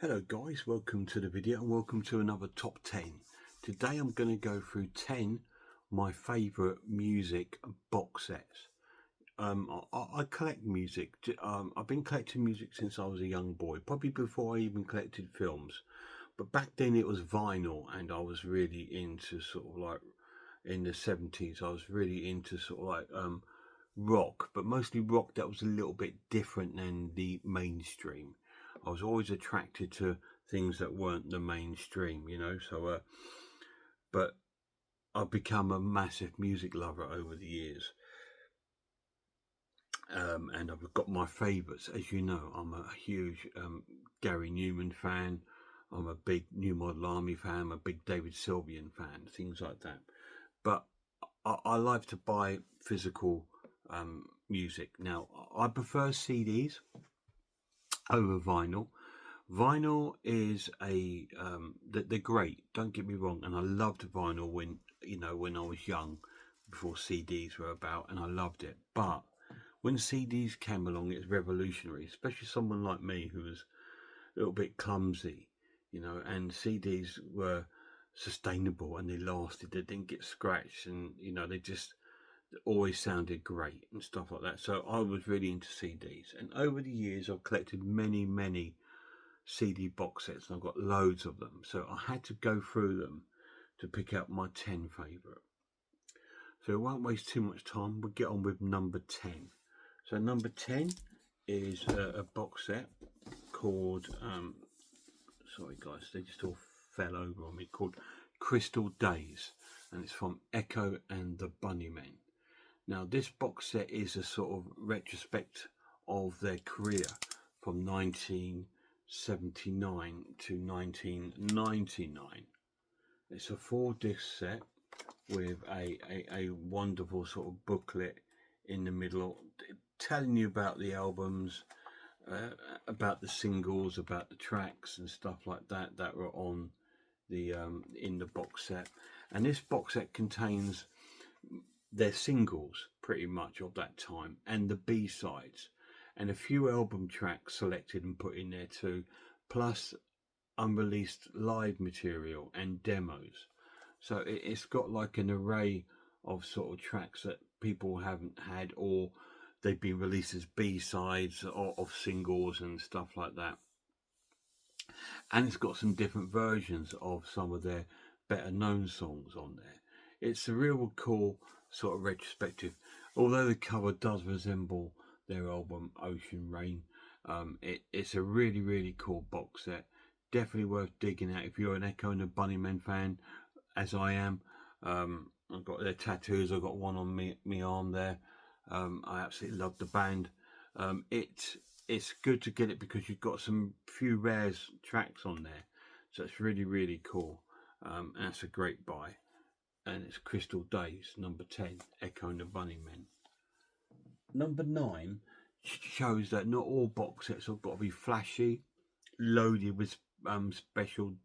Hello guys, welcome to the video and welcome to another top 10. Today I'm going to go through 10 my favourite music box sets. I collect music. I've been collecting music since I was a young boy, probably before I even collected films. But back then it was vinyl, and I was really into sort of like in the 70s. I was really into sort of like rock, but mostly rock that was a little bit different than the mainstream. I was always attracted to things that weren't the mainstream, you know. But I've become a massive music lover over the years, and I've got my favourites. As you know, I'm a huge Gary Newman fan. I'm a big New Model Army fan. I'm a big David Sylvian fan. Things like that. But I like to buy physical music. Now, I prefer CDs over vinyl. Vinyl is they're great. Don't get me wrong, and I loved vinyl when I was young, before CDs were about, and I loved it. But when CDs came along, it was revolutionary, especially someone like me who was a little bit clumsy, and CDs were sustainable and they lasted. They didn't get scratched, and they just always sounded great and stuff like that. So I was really into CDs, and over the years I've collected many CD box sets, and I've got loads of them. So I had to go through them to pick out my 10 favourite. So it won't waste too much time. We'll get on with number 10. So number 10 is a box set called, sorry guys, they just all fell over on me, called Crystal Days, and it's from Echo and the Bunnymen. Now this box set is a sort of retrospect of their career from 1979 to 1999. It's a 4-disc set with a wonderful sort of booklet in the middle, telling you about the albums, about the singles, about the tracks and stuff like that were on the in the box set. And this box set contains their singles pretty much of that time, and the B-sides, and a few album tracks selected and put in there too, plus unreleased live material and demos. So it's got like an array of sort of tracks that people haven't had, or they've been released as B-sides or of singles and stuff like that. And it's got some different versions of some of their better known songs on there. It's a real cool sort of retrospective, although the cover does resemble their album Ocean Rain. It's a really cool box set, definitely worth digging out if you're an Echo and the Bunnymen fan, as I am. I've got their tattoos. I've got one on me arm there. I absolutely love the band. It's good to get it because you've got some few rare tracks on there, so it's really cool. And it's a great buy. And it's Crystal Days, number 10, Echo and the Bunnymen. Number 9 shows that not all box sets have got to be flashy, loaded with special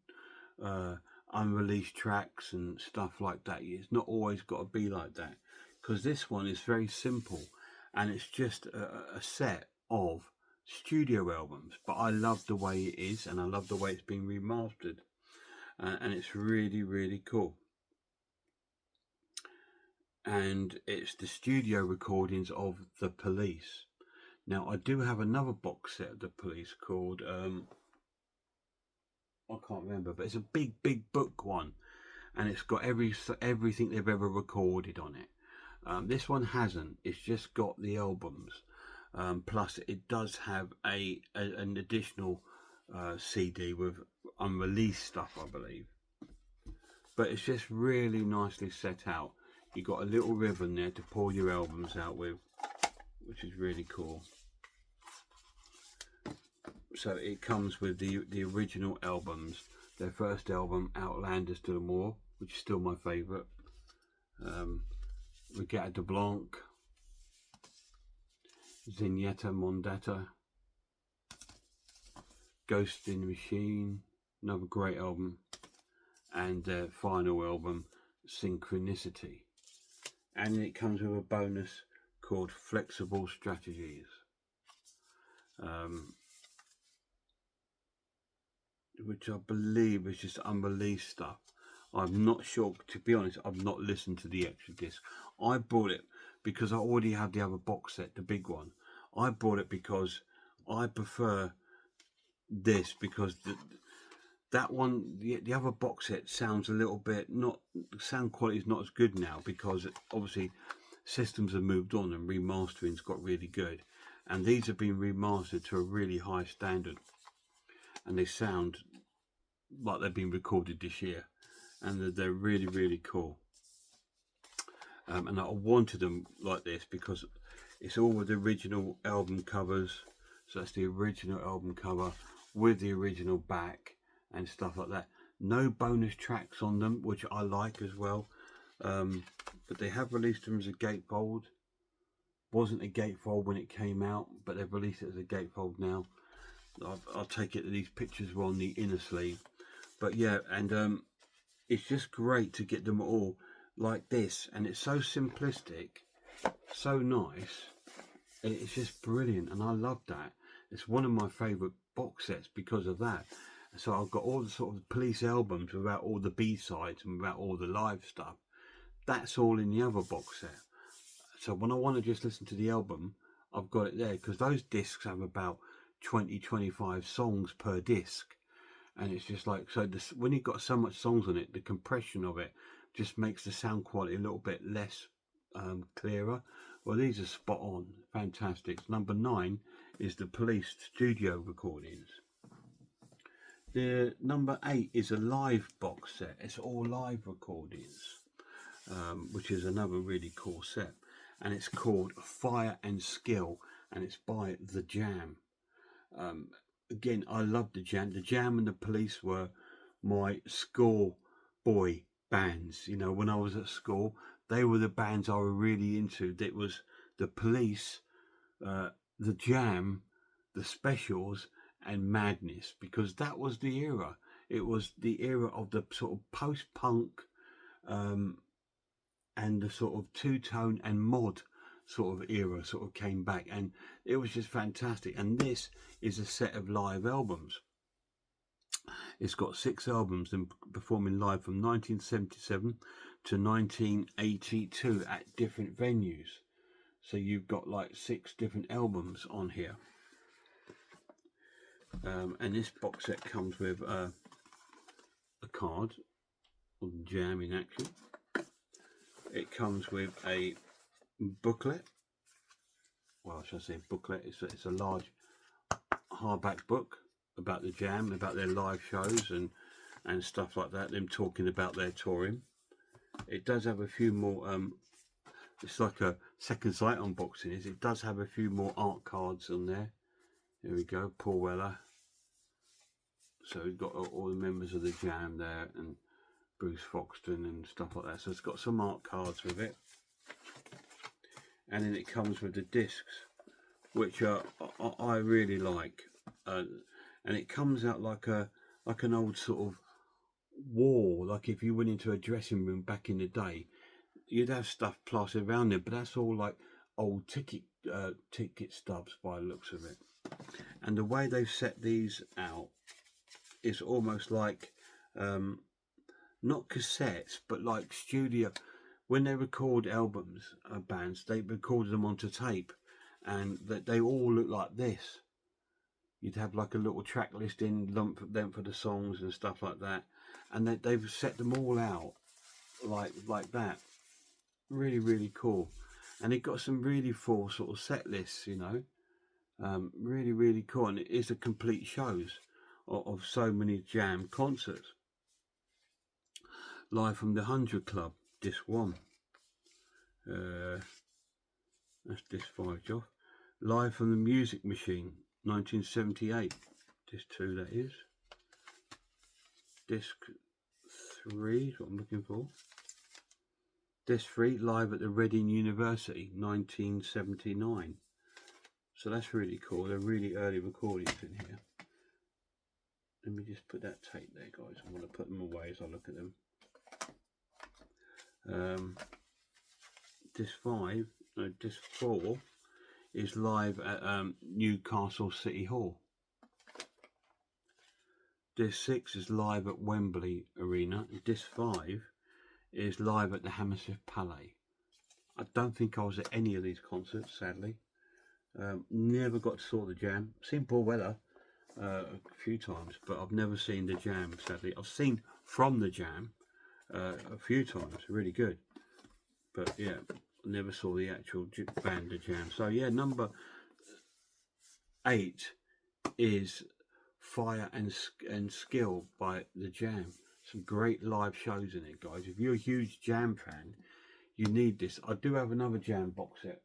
unreleased tracks and stuff like that. It's not always got to be like that, because this one is very simple, and it's just a set of studio albums. But I love the way it is, and I love the way it's been remastered, and it's really cool. And it's the studio recordings of The Police. Now I do have another box set of The Police called I can't remember, but it's a big book one, and it's got everything they've ever recorded on it. This one hasn't. It's just got the albums. Plus it does have an additional CD with unreleased stuff, I believe. But it's just really nicely set out. You got a little ribbon there to pull your albums out with, which is really cool. So it comes with the original albums. Their first album, Outlanders to the Moor, which is still my favourite. Regatta de Blanc, Zenyatta Mondatta, Ghost in the Machine, another great album, and their final album, Synchronicity. And it comes with a bonus called Flexible Strategies. which I believe is just unreleased stuff. I'm not sure, to be honest. I've not listened to the extra disc. I bought it because I already had the other box set, the big one. I bought it because I prefer this, because that one, the other box set sounds a little bit, not, sound quality is not as good now, because obviously systems have moved on and remastering's got really good, and these have been remastered to a really high standard, and they sound like they've been recorded this year, and they're really, really cool. And I wanted them like this because it's all with the original album covers. So that's the original album cover with the original back and stuff like that. No bonus tracks on them, which I like as well. But they have released them as a gatefold. Wasn't a gatefold when it came out, but they've released it as a gatefold now. I'll take it that these pictures were on the inner sleeve. But yeah, and it's just great to get them all like this, and it's so simplistic, so nice. It's just brilliant, and I love that. It's one of my favourite box sets because of that. So I've got all the sort of Police albums without all the B-sides and without all the live stuff. That's all in the other box set. So when I want to just listen to the album, I've got it there, because those discs have about 20-25 songs per disc, and it's just like, so this, when you've got so much songs on it, the compression of it just makes the sound quality a little bit less clearer. Well, these are spot on, fantastic. Number 9 is the Police studio recordings. The number 8 is a live box set. It's all live recordings, which is another really cool set, and it's called Fire and Skill, and it's by The Jam. Again, I love The Jam. The Jam and the Police were my school boy bands. You know, when I was at school, they were the bands I were really into. It was the Police, The Jam, the Specials, and Madness, because that was the era. It was the era of the sort of post-punk and the sort of two-tone and mod sort of era sort of came back, and it was just fantastic. And this is a set of live albums. It's got 6 albums and performing live from 1977 to 1982 at different venues. So you've got like 6 different albums on here. And this box set comes with a card of Jam in action. It comes with a booklet. Well, should I say booklet? It's a large hardback book about the Jam, about their live shows and stuff like that, them talking about their touring. It does have a few more, it's like a second sight unboxing, it does have a few more art cards on there. Here we go, Paul Weller. So we've got all the members of the Jam there, and Bruce Foxton and stuff like that. So it's got some art cards with it. And then it comes with the discs, which I really like. And it comes out like an old sort of wall, like if you went into a dressing room back in the day, you'd have stuff plastered around there, but that's all like old ticket stubs by the looks of it. And the way they've set these out is almost like not cassettes, but like studio. When they record albums, bands, they recorded them onto tape, and they all look like this. You'd have like a little track list in them for the songs and stuff like that, and they've set them all out like that. Really, really cool. And it got some really full sort of set lists, you know. Really, really cool, and it is a complete shows of so many Jam concerts. Live from the 100 Club, disc 1. That's disc 5, Joff. Live from the Music Machine, 1978. Disc 2, that is. Disc 3 is what I'm looking for. Disc 3, live at the Reading University, 1979. So that's really cool. They're really early recordings in here. Let me just put that tape there, guys. I want to put them away as I look at them. Disc 4 is live at Newcastle City Hall. Disc 6 is live at Wembley Arena. And Disc 5 is live at the Hammersmith Palais. I don't think I was at any of these concerts, sadly. Never got to saw the Jam. Seen Paul Weller a few times, but I've never seen the Jam, sadly. I've seen From the Jam a few times, really good. But yeah, never saw the actual band, the Jam. So yeah, number 8 is Fire and Skill by the Jam. Some great live shows in it, guys. If you're a huge Jam fan, you need this. I do have another Jam box set.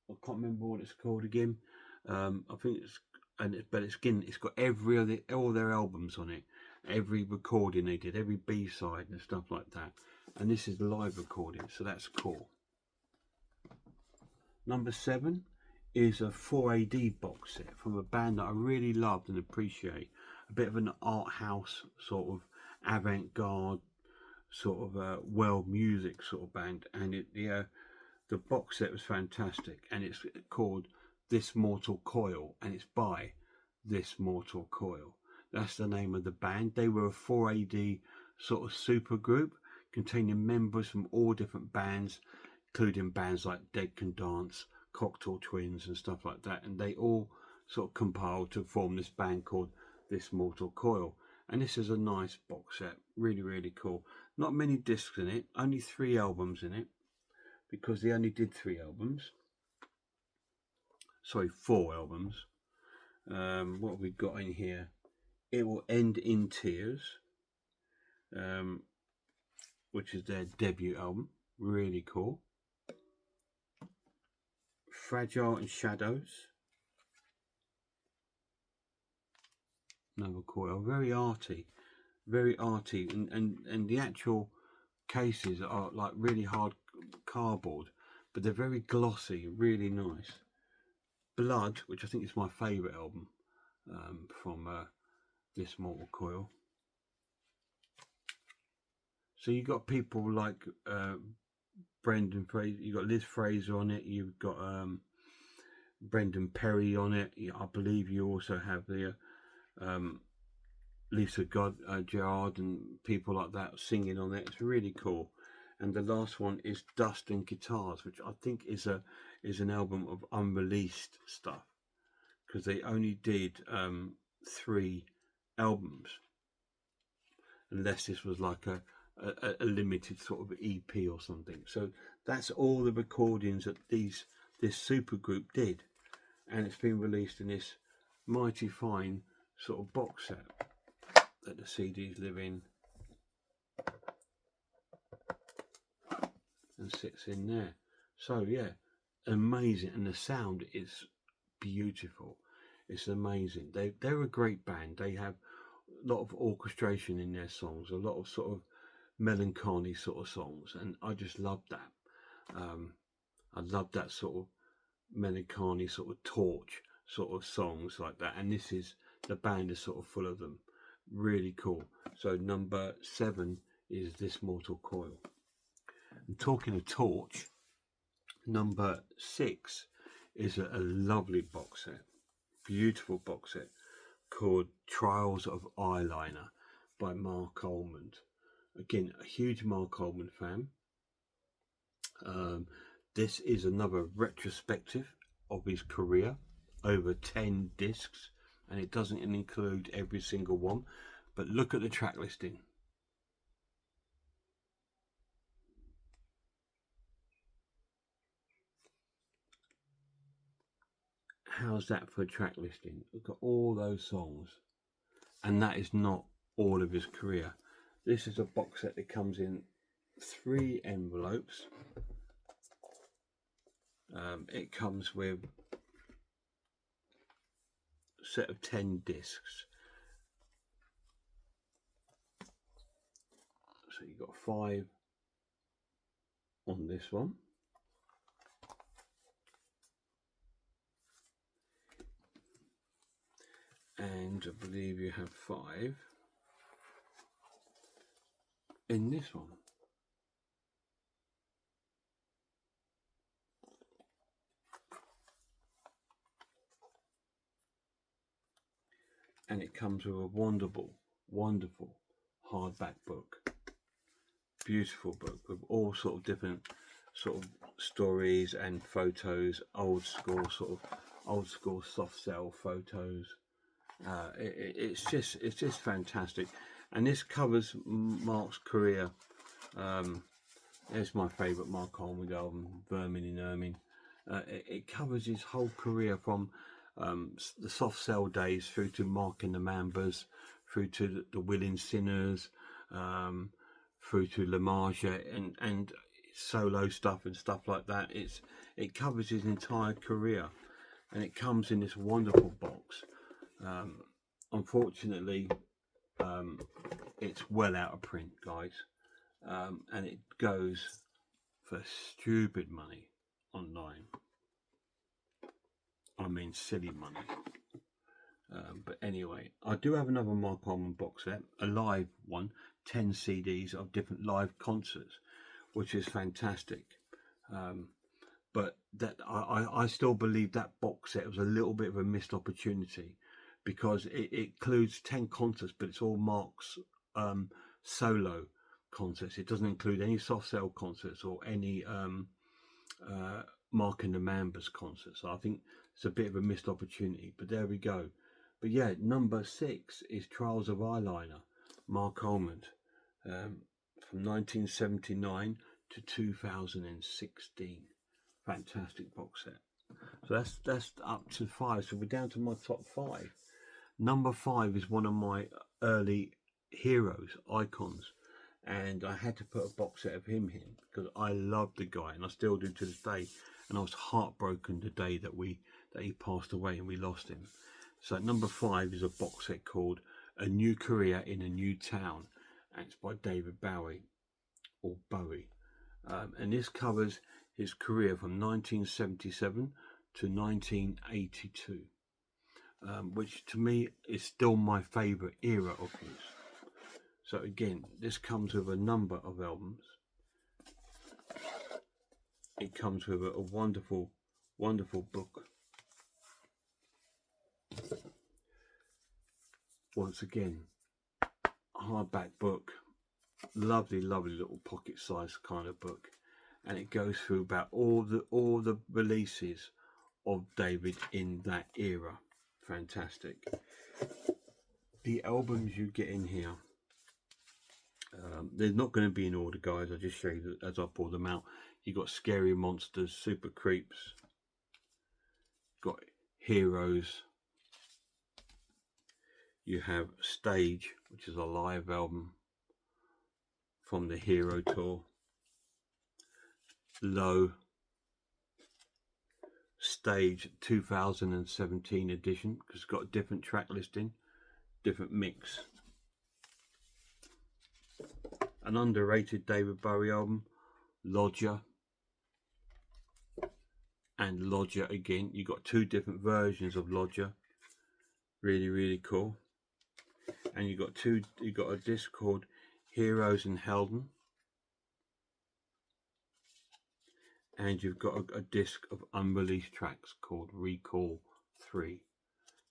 I can't remember what it's called again. I think it's got all their albums on it, every recording they did, every B-side and stuff like that. And this is the live recording, so that's cool. Number 7 is a 4AD box set from a band that I really loved and appreciate. A bit of an art house sort of avant-garde sort of world music sort of band, and the box set was fantastic, and it's called This Mortal Coil, and it's by This Mortal Coil. That's the name of the band. They were a 4AD sort of super group containing members from all different bands, including bands like Dead Can Dance, Cocktail Twins and stuff like that, and they all sort of compiled to form this band called This Mortal Coil. And this is a nice box set, really, really cool. Not many discs in it, only 3 albums in it, because they only did 3 albums. Sorry, 4 albums. What have we got in here? It Will End in Tears, which is their debut album. Really cool. Fragile and Shadows. Another coil. Very arty. Very arty. And the actual cases are like really hard cardboard, but they're very glossy, really nice. Blood, which I think is my favourite album from This Mortal Coil. So you've got people like Brendan Fraser, you've got Liz Fraser on it, you've got Brendan Perry on it. I believe you also have the Lisa Gerard and people like that singing on it. It's really cool. And the last one is Dust and Guitars, which I think is an album of unreleased stuff, because they only did 3 albums, unless this was like a limited sort of EP or something. So that's all the recordings that this supergroup did, and it's been released in this mighty fine sort of box set that the CDs live in and sits in there. So yeah, amazing, and the sound is beautiful. It's amazing. They're a great band. They have a lot of orchestration in their songs, a lot of sort of melancholy sort of songs, and I just love that. I love that sort of melancholy sort of torch sort of songs like that, and the band is sort of full of them. Really cool. So number 7 is This Mortal Coil. And talking of torch, number 6 is a lovely box set, beautiful box set called Trials of Eyeliner by Mark Almond. Again, a huge Mark Almond fan. This is another retrospective of his career, over 10 discs, and it doesn't include every single one, but look at the track listing. How's that for a track listing? We've got all those songs, and that is not all of his career. This is a box set that comes in 3 envelopes. It comes with a set of 10 discs. So you've got 5 on this one. And I believe you have 5 in this one. And it comes with a wonderful wonderful hardback book. Beautiful book with all sort of different sort of stories and photos, old school soft cell photos. It's just fantastic, and this covers Mark's career. It's my favourite Mark Almond album, Vermin in Ermine. It covers his whole career from the soft cell days through to Mark and the Mambas, through to the Willing Sinners, through to La Marge and solo stuff and stuff like that. It covers his entire career, and it comes in this wonderful box. Unfortunately, it's well out of print, guys, and it goes for stupid money online. I mean, silly money. But anyway, I do have another Mark Almond box set, a live one, 10 CDs of different live concerts, which is fantastic. But that I still believe that box set was a little bit of a missed opportunity, because it includes 10 concerts, but it's all Mark's solo concerts. It doesn't include any soft cell concerts or any Mark and the Mambas concerts. So I think it's a bit of a missed opportunity, but there we go. But yeah, number 6 is Trials of Eyeliner, Mark Almond, from 1979 to 2016. Fantastic box set. So that's up to 5. So we're down to my top 5. Number 5 is one of my early heroes, icons, and I had to put a box set of him in because I loved the guy, and I still do to this day. And I was heartbroken the day that he passed away and we lost him. So number 5 is a box set called A New Career in a New Town, and it's by David Bowie, or Bowie. And this covers his career from 1977 to 1982, which to me is still my favourite era of his. So again, this comes with a number of albums. It comes with a wonderful, wonderful book. Once again, hardback book, lovely, lovely little pocket-sized kind of book, and it goes through about all the releases of David in that era. Fantastic. The albums you get in here, they're not going to be in order, guys. I'll just show you as I pull them out. You got Scary Monsters, Super Creeps, got Heroes. You have Stage, which is a live album from the Hero Tour. Low, Stage 2017 edition, because it's got a different track listing, different mix. An underrated David Bowie album, Lodger, and Lodger again. You got 2 different versions of Lodger. Really, really cool. And you got a disc called Heroes in Helden, and you've got a disc of unreleased tracks called Recall 3,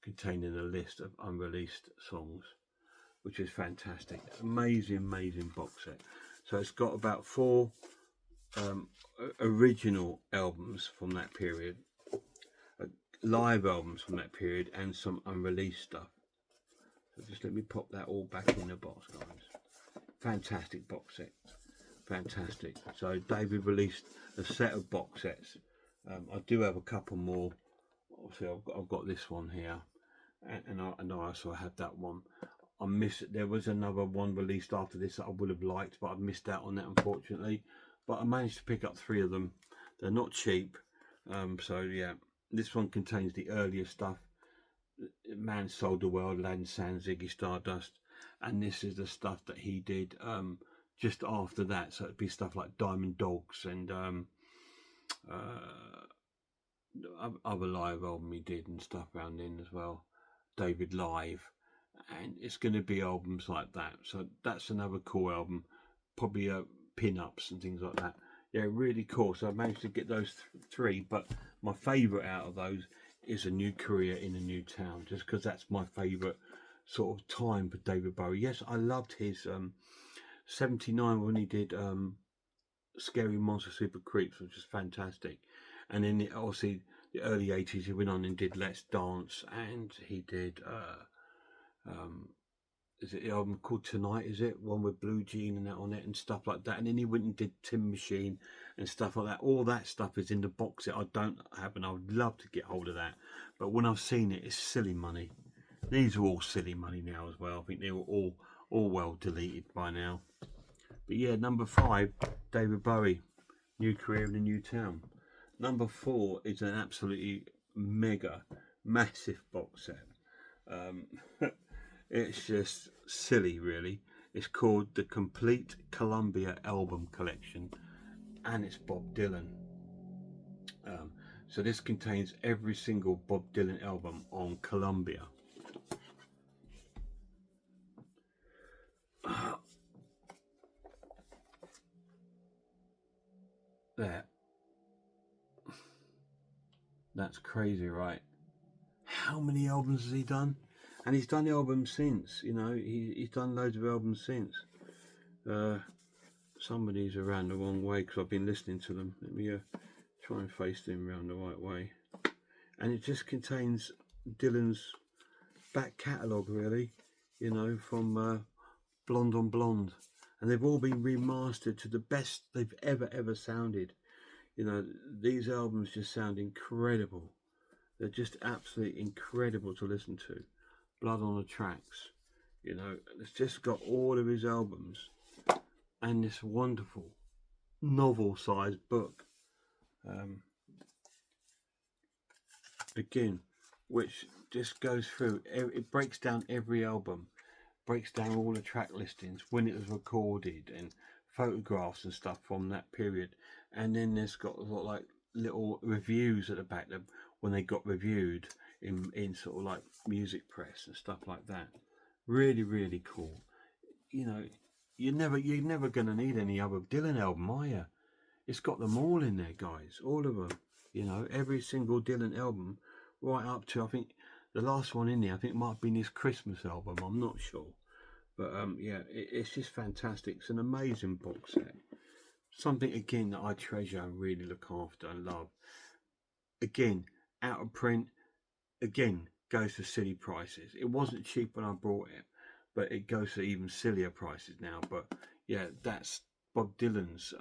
containing a list of unreleased songs, which is fantastic. Amazing, amazing box set. So it's got about 4 original albums from that period, live albums from that period, and some unreleased stuff. So just let me pop that all back in the box, guys. Fantastic box set. Fantastic. So David released a set of box sets. I do have a couple more. Obviously, I've got this one here, and I also had that one. There was another one released after this that I would have liked, but I missed out on that, unfortunately. But I managed to pick up 3 of them. They're not cheap. So yeah, this one contains the earlier stuff. Man Sold the World, Land, Sand, Ziggy Stardust, and this is the stuff that he did just after that. So it'd be stuff like Diamond Dogs and other live album he did and stuff around in as well. David Live, and it's going to be albums like that. So that's another cool album, probably pin-ups and things like that. Yeah, really cool. So I managed to get those 3, but my favourite out of those is A New Career in a New Town, just because that's my favourite sort of time for David Bowie. Yes, I loved his 79 when he did Scary Monster Super Creeps, which was fantastic. And then obviously the early 80s he went on and did Let's Dance, and he did is it the album called Tonight, is it? One with Blue Jean and that on it and stuff like that. And then he went and did Tin Machine and stuff like that. All that stuff is in the box set I don't have, and I would love to get hold of that. But when I've seen it, it's silly money. These are all silly money now as well. I think they were all well deleted by now. But yeah, number 5, David Bowie, New Career in a New Town. Number 4 is an absolutely mega, massive box set. It's just silly, really. It's called the Complete Columbia Album Collection, and it's Bob Dylan. So this contains every single Bob Dylan album on Columbia. There. That's crazy, right? How many albums has he done? And he's done albums since, you know, he's done loads of albums since. Somebody's around the wrong way because I've been listening to them. Let me try and face them around the right way. And it just contains Dylan's back catalogue, really, you know, from Blonde on Blonde. And they've all been remastered to the best they've ever sounded. You know, these albums just sound incredible. They're just absolutely incredible to listen to. Blood on the Tracks, you know, it's just got all of his albums and this wonderful novel-sized book. Again, which just goes through, it breaks down every album, breaks down all the track listings, when it was recorded, and photographs and stuff from that period. And then there's got like little reviews at the back of when they got reviewed in sort of like music press and stuff like that. Really cool. You know, you're never gonna need any other Dylan album, are you? It's got them all in there, guys, all of them. You know, every single Dylan album, right up to, I think the last one in there, I think might have been his Christmas album, I'm not sure. But yeah, it's just fantastic. It's an amazing box set. Something again that I treasure and really look after and love. Again, out of print, again, goes for silly prices. It wasn't cheap when I bought it, but it goes for even sillier prices now. But yeah, that's Bob Dylan's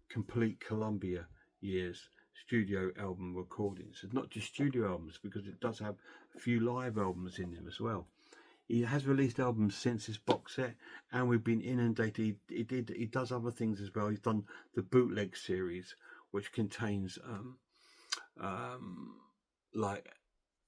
complete Columbia years studio album recordings. It's not just studio albums, because it does have a few live albums in them as well. He has released albums since this box set, and we've been inundated. He does other things as well. He's done the bootleg series, which contains like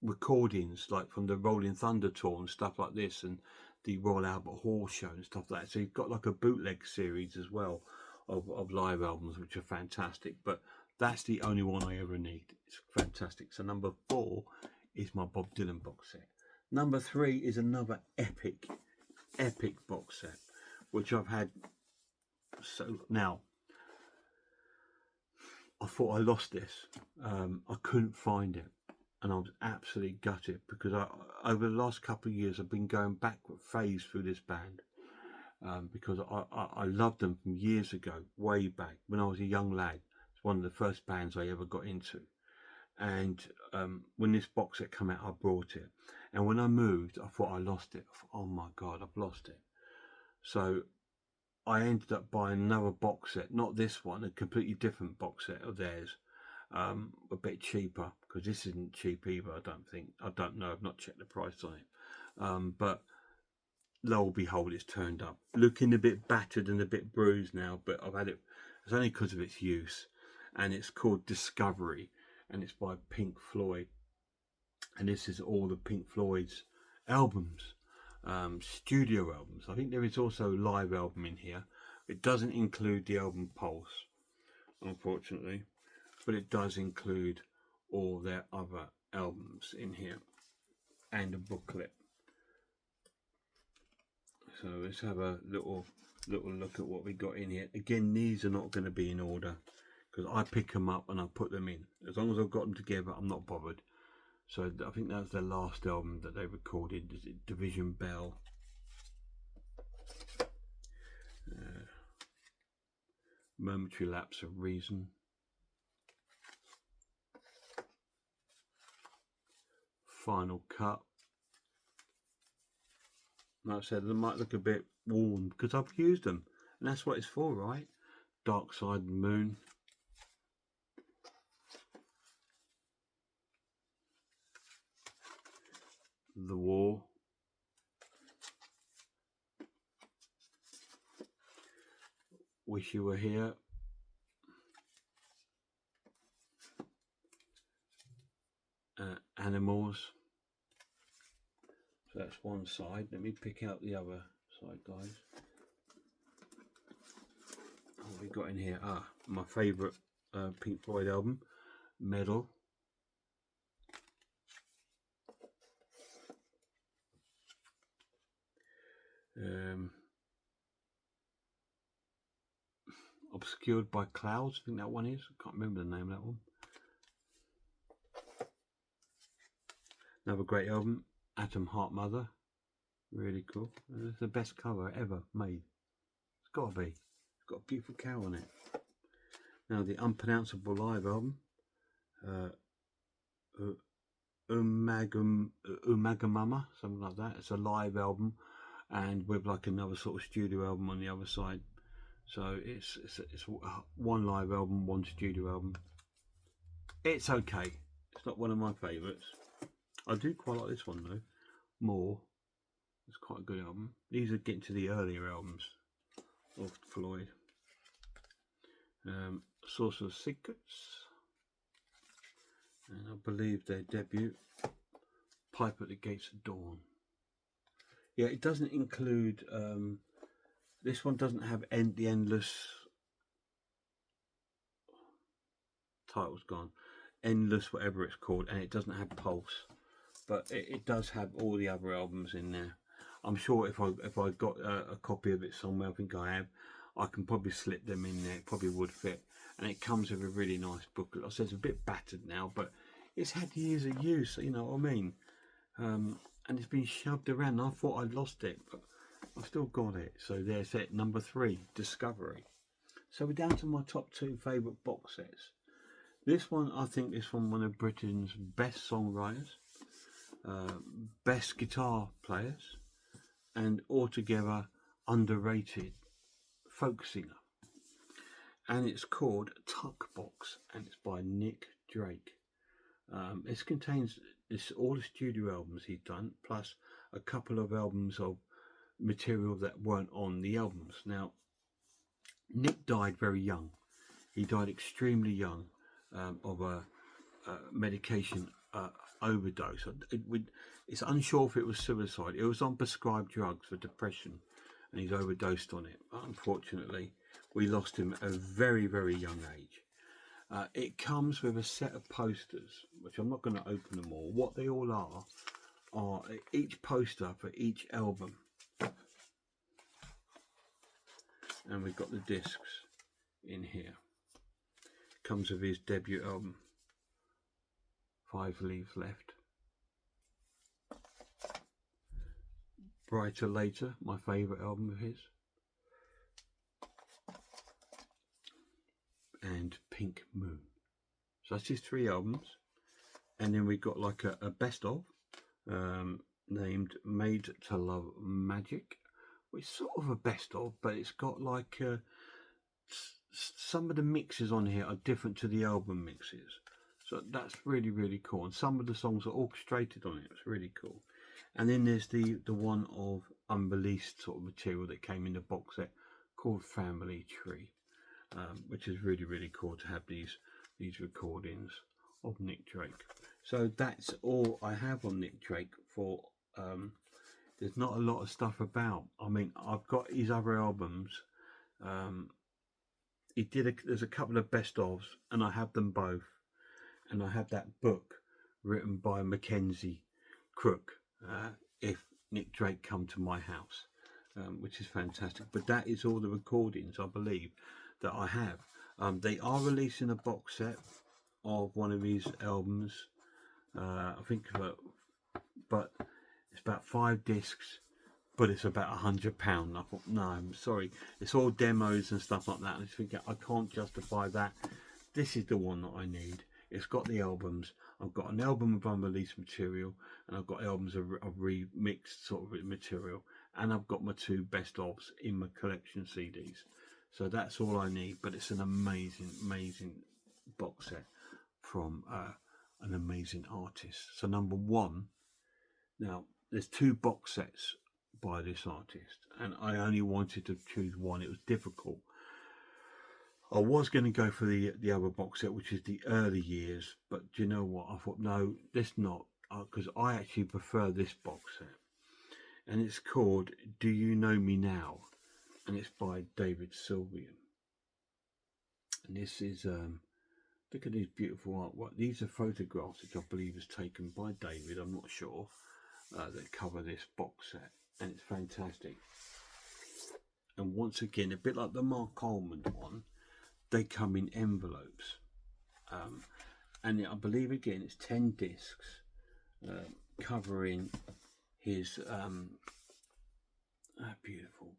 recordings like from the Rolling Thunder tour and stuff like this, and the Royal Albert Hall show and stuff like that. So you've got like a bootleg series as well of live albums, which are fantastic. But that's the only one I ever need. It's fantastic. So number 4 is my Bob Dylan box set. Number 3 is another epic box set, which I've had. So now, I thought I lost this. I couldn't find it, and I was absolutely gutted, because over the last couple of years I've been going backward phase through this band, because I loved them from years ago, way back when I was a young lad. It's one of the first bands I ever got into. And when this box set came out, I brought it. And when I moved, I thought I lost it. I thought, oh my God, I've lost it. So I ended up buying another box set, not this one, a completely different box set of theirs, a bit cheaper, because this isn't cheap either, I don't think. I don't know, I've not checked the price on it. But lo and behold, it's turned up. Looking a bit battered and a bit bruised now, but I've had it, it's only because of its use. And it's called Discovery, and it's by Pink Floyd. And this is all the Pink Floyd's albums, studio albums. I think there is also a live album in here. It doesn't include the album Pulse, unfortunately, but it does include all their other albums in here and a booklet. So let's have a little look at what we got in here. Again, these are not going to be in order, because I pick them up and I put them in. As long as I've got them together, I'm not bothered. So I think that was their last album that they recorded. Is it Division Bell? Momentary Lapse of Reason. Final Cut. Like I said, they might look a bit worn because I've used them, and that's what it's for, right? Dark Side of the Moon. The War. Wish You Were Here. Animals. So that's one side. Let me pick out the other side, guys. What we got in here? My favourite Pink Floyd album, Meddle. Obscured by Clouds, I think that one is. I can't remember the name of that one. Another great album, Atom Heart Mother. Really cool. It's the best cover ever made. It's got to be. It's got a beautiful cow on it. Now the Unpronounceable Live album, Umagamama, something like that. It's a live album, and with like another sort of studio album on the other side. So it's one live album, one studio album. It's okay. It's not one of my favourites. I do quite like this one though. More. It's quite a good album. These are getting to the earlier albums of Floyd. Source of Secrets, and I believe their debut, Pipe at the Gates of Dawn. Yeah, it doesn't include. This one doesn't have the Endless. Title's gone. Endless, whatever it's called, and it doesn't have Pulse, but it does have all the other albums in there. I'm sure if I got a copy of it somewhere, I think I have, I can probably slip them in there. It probably would fit, and it comes with a really nice booklet. I said it's a bit battered now, but it's had years of use. You know what I mean? And it's been shoved around. I thought I'd lost it, but I've still got it. So there's it, number 3, Discovery. So we're down to my top 2 favourite box sets. This one, I think this one of Britain's best songwriters, best guitar players, and altogether underrated folk singer. And it's called Tuck Box, and it's by Nick Drake. It contains all the studio albums he's done, plus a couple of albums of material that weren't on the albums. Now, Nick died very young. He died extremely young of a medication overdose. It's unsure if it was suicide. It was on prescribed drugs for depression, and he's overdosed on it. Unfortunately, we lost him at a very, very young age. It comes with a set of posters, which I'm not going to open them all. What they all are each poster for each album. And we've got the discs in here. Comes with his debut album, 5 Leaves Left. Brighter Later, my favourite album of his. And Pink Moon. So that's his 3 albums. And then we got like a best of named Made to Love Magic, which is sort of a best of, but it's got like some of the mixes on here are different to the album mixes. So that's really, really cool. And some of the songs are orchestrated on it. It's really cool. And then there's the one of unreleased sort of material that came in the box set called Family Tree, which is really, really cool to have these recordings of Nick Drake. So that's all I have on Nick Drake for. There's not a lot of stuff about. I mean, I've got his other albums. There's a couple of best ofs, and I have them both. And I have that book written by Mackenzie Crook, If Nick Drake Come to My House, which is fantastic. But that is all the recordings, I believe, that I have. They are releasing a box set of one of his albums I think, but it's about 5 discs, but it's about £100. I thought, no, I'm sorry, it's all demos and stuff like that. I just think I can't justify that. This is the one that I need. It's got the albums. I've got an album of unreleased material, and I've got albums of remixed sort of material, and I've got my 2 best ofs in my collection CDs. So that's all I need. But it's an amazing box set from an amazing artist. So number 1, now there's 2 box sets by this artist, and I only wanted to choose one. It was difficult. I was going to go for the other box set, which is the early years, but do you know what? I thought, no, this not, because I actually prefer this box set, and it's called Do You Know Me Now, and it's by David Sylvian. And this is look at these beautiful artwork. These are photographs which I believe is taken by David, I'm not sure, that cover this box set, and it's fantastic. And once again, a bit like the Mark Coleman one, they come in envelopes, and I believe again it's 10 discs covering his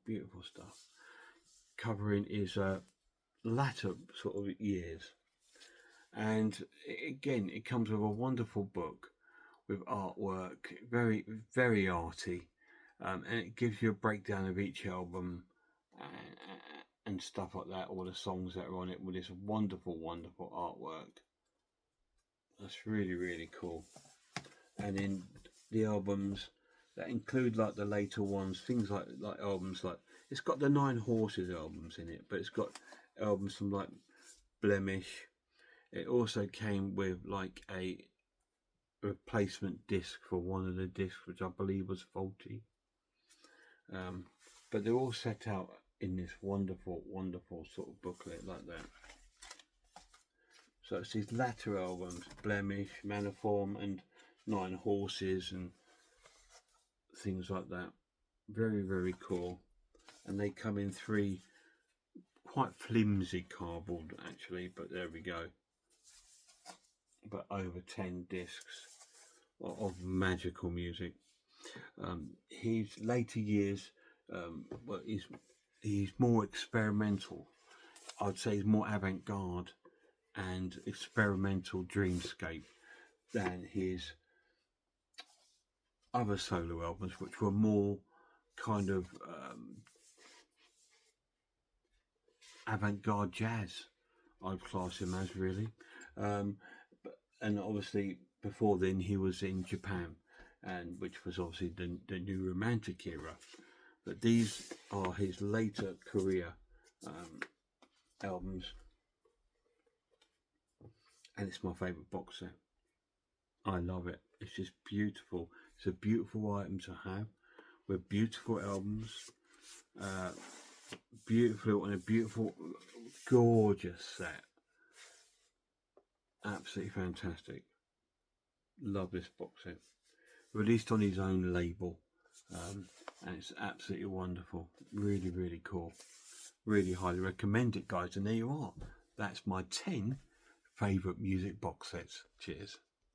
beautiful stuff, covering his latter sort of years. And again, it comes with a wonderful book with artwork, very, very arty, and it gives you a breakdown of each album and stuff like that, all the songs that are on it, with this wonderful artwork. That's really, really cool. And in the albums that include like the later ones, things like albums like, it's got the 9 Horses albums in it, but it's got albums from like Blemish. It also came with like a replacement disc for one of the discs, which I believe was faulty. But they're all set out in this wonderful sort of booklet like that. So it's these latter albums, Blemish, Maniform and 9 Horses and things like that. Very, very cool. And they come in 3 quite flimsy cardboard actually, but there we go. But over 10 discs of magical music. His later years, well, he's more experimental. I'd say he's more avant-garde and experimental dreamscape than his other solo albums, which were more kind of avant-garde jazz, I'd class him as, really. And obviously before then he was in Japan, and which was obviously the new romantic era. But these are his later career albums, and it's my favourite box set. I love it. It's just beautiful. It's a beautiful item to have with beautiful albums, beautiful, and a beautiful, gorgeous set. Absolutely fantastic. Love this box set. Released on his own label, and it's absolutely wonderful. Really, really cool. Really highly recommend it, guys. And there you are. That's my 10 favourite music box sets. Cheers.